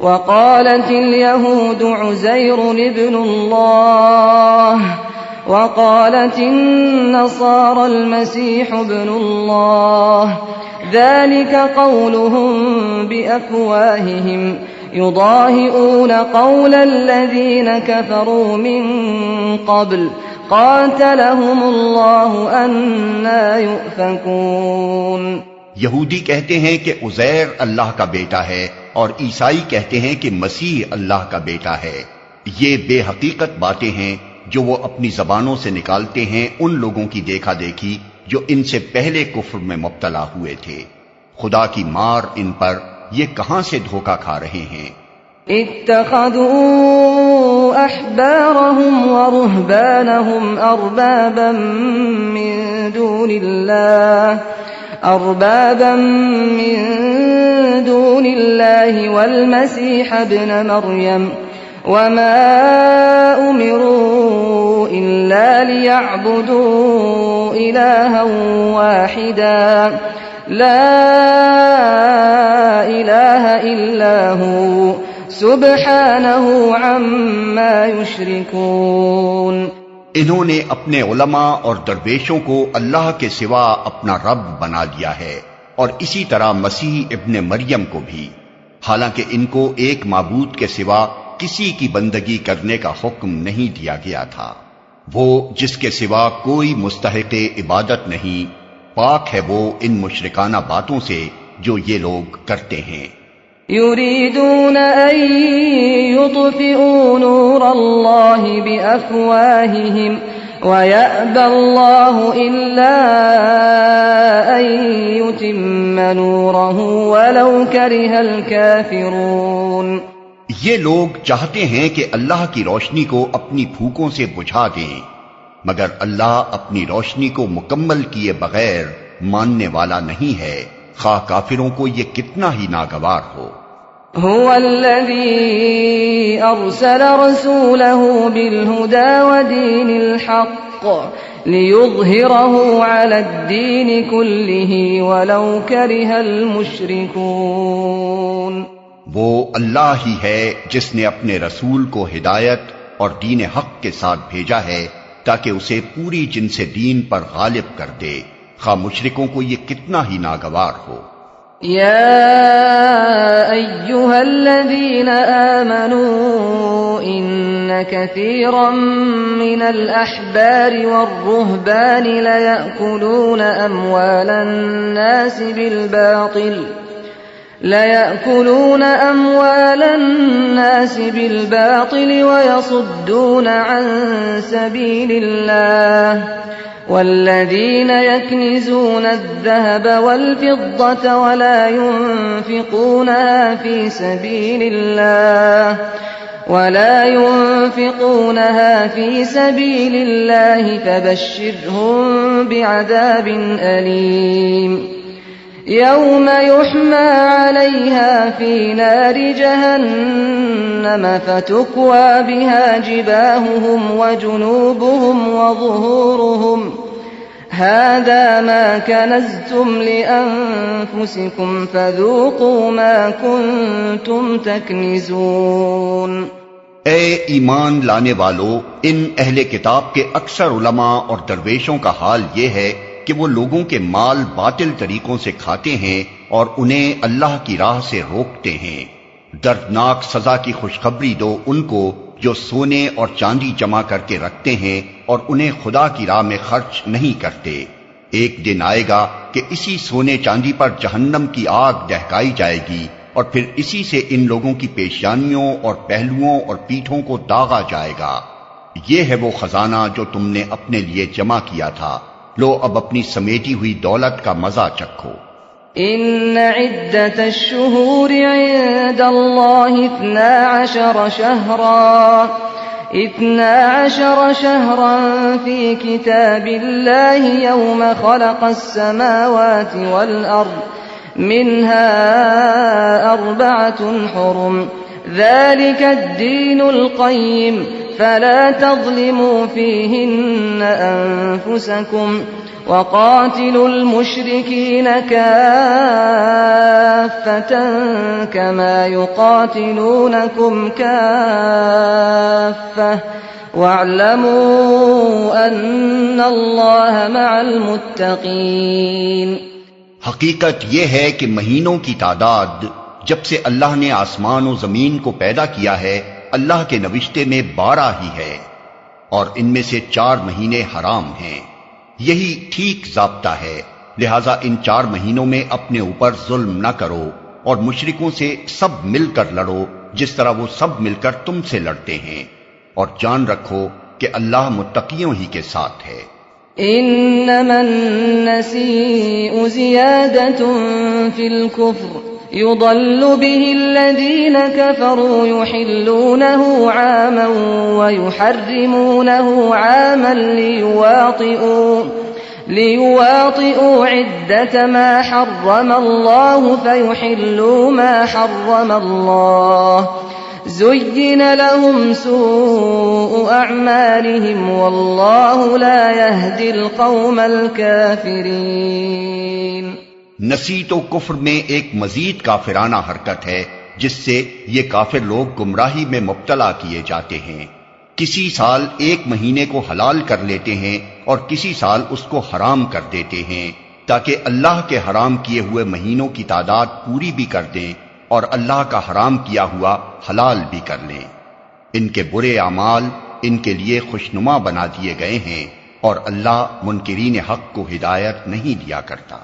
وقالت اليهود عزير ابن الله وقالت النصارى المسيح ابن الله ذلك قولهم بأفواههم يضاهئون قول الذين كفروا من قبل قاتلهم الله أنى يؤفكون۔ یہودی کہتے ہیں کہ عزیر اللہ کا بیٹا ہے اور عیسائی کہتے ہیں کہ مسیح اللہ کا بیٹا ہے۔ یہ بے حقیقت باتیں ہیں جو وہ اپنی زبانوں سے نکالتے ہیں ان لوگوں کی دیکھا دیکھی جو ان سے پہلے کفر میں مبتلا ہوئے تھے۔ خدا کی مار ان پر، یہ کہاں سے دھوکہ کھا رہے ہیں۔ اتخذوا احبارهم ورهبانهم اربابا من دون الله والمسيح ابن مريم وما امروا الا ليعبدوا الها واحدا لا الہ الا هو سبحانہ عما یشرکون۔ انہوں نے اپنے علماء اور درویشوں کو اللہ کے سوا اپنا رب بنا دیا ہے، اور اسی طرح مسیح ابن مریم کو بھی، حالانکہ ان کو ایک معبود کے سوا کسی کی بندگی کرنے کا حکم نہیں دیا گیا تھا، وہ جس کے سوا کوئی مستحق عبادت نہیں، پاک ہے وہ ان مشرکانہ باتوں سے جو یہ لوگ کرتے ہیں۔ یریدون ان یطفئوا نور اللہ بافواہہم ویأبی اللہ الا ان یتم نورہ ولو کرہ الکافرون۔ یہ لوگ چاہتے ہیں کہ اللہ کی روشنی کو اپنی پھوکوں سے بجھا دیں، مگر اللہ اپنی روشنی کو مکمل کیے بغیر ماننے والا نہیں ہے، خواہ کافروں کو یہ کتنا ہی ناگوار ہو۔ هو الذي أرسل رسوله بالهدى ودين الحق ليظهره على الدين كله ولو كره المشركون۔ وہ اللہ ہی ہے جس نے اپنے رسول کو ہدایت اور دین حق کے ساتھ بھیجا ہے تاکہ اسے پوری جنس دین پر غالب کر دے، خواہ مشرکوں کو یہ کتنا ہی ناگوار ہو۔ یا ایھا الذین آمنوا ان کثیرا من الاحبار والرہبان لیأکلون اموال الناس بالباطل ويصدون عن سبيل الله والذين يكنزون الذهب والفضة ولا ينفقونها في سبيل الله فبشرهم بعذاب أليم يوم يحمى عليها في نار جهنم فتكوى بها جباههم وجنوبهم وظهورهم هذا ما كنزتم لأنفسكم فذوقوا ما كنتم تكنزون۔ اے ایمان لانے والو، ان اہل کتاب کے اکثر علماء اور درویشوں کا حال یہ ہے کہ وہ لوگوں کے مال باطل طریقوں سے کھاتے ہیں اور انہیں اللہ کی راہ سے روکتے ہیں۔ دردناک سزا کی خوشخبری دو ان کو جو سونے اور چاندی جمع کر کے رکھتے ہیں اور انہیں خدا کی راہ میں خرچ نہیں کرتے۔ ایک دن آئے گا کہ اسی سونے چاندی پر جہنم کی آگ دہکائی جائے گی، اور پھر اسی سے ان لوگوں کی پیشانیوں اور پہلوؤں اور پیٹھوں کو داغا جائے گا۔ یہ ہے وہ خزانہ جو تم نے اپنے لیے جمع کیا تھا، لو اب اپنی سمیٹی ہوئی دولت کا مزہ چکھو۔ ان عدت الشہور عند اللہ 12 شہرا فی کتاب اللہ یوم خلق السماوات والارض منها 4 حرم ذلك الدین القیم فلا تظلموا فيهن أنفسكم وقاتلوا المشركين كافة كما يقاتلونكم كافة واعلموا أن الله مع المتقين۔ حقیقت یہ ہے کہ مہینوں کی تعداد جب سے اللہ نے آسمان و زمین کو پیدا کیا ہے اللہ کے نوشتے میں 12 ہی ہے، اور ان میں سے 4 مہینے حرام ہیں۔ یہی ٹھیک ضابطہ ہے، لہذا ان 4 مہینوں میں اپنے اوپر ظلم نہ کرو اور مشرکوں سے سب مل کر لڑو جس طرح وہ سب مل کر تم سے لڑتے ہیں، اور جان رکھو کہ اللہ متقیوں ہی کے ساتھ ہے۔ انما النسیء زیادة فی الكفر يضل به الذين كفروا يحلونه عاما ويحرمونه عاما ليواطئوا عدة ما حرم الله فيحلوا ما حرم الله زين لهم سوء أعمالهم والله لا يهدي القوم الكافرين۔ نسی تو کفر میں ایک مزید کافرانہ حرکت ہے جس سے یہ کافر لوگ گمراہی میں مبتلا کیے جاتے ہیں۔ کسی سال ایک مہینے کو حلال کر لیتے ہیں اور کسی سال اس کو حرام کر دیتے ہیں تاکہ اللہ کے حرام کیے ہوئے مہینوں کی تعداد پوری بھی کر دیں اور اللہ کا حرام کیا ہوا حلال بھی کر لیں۔ ان کے برے اعمال ان کے لیے خوشنما بنا دیے گئے ہیں اور اللہ منکرین حق کو ہدایت نہیں دیا کرتا۔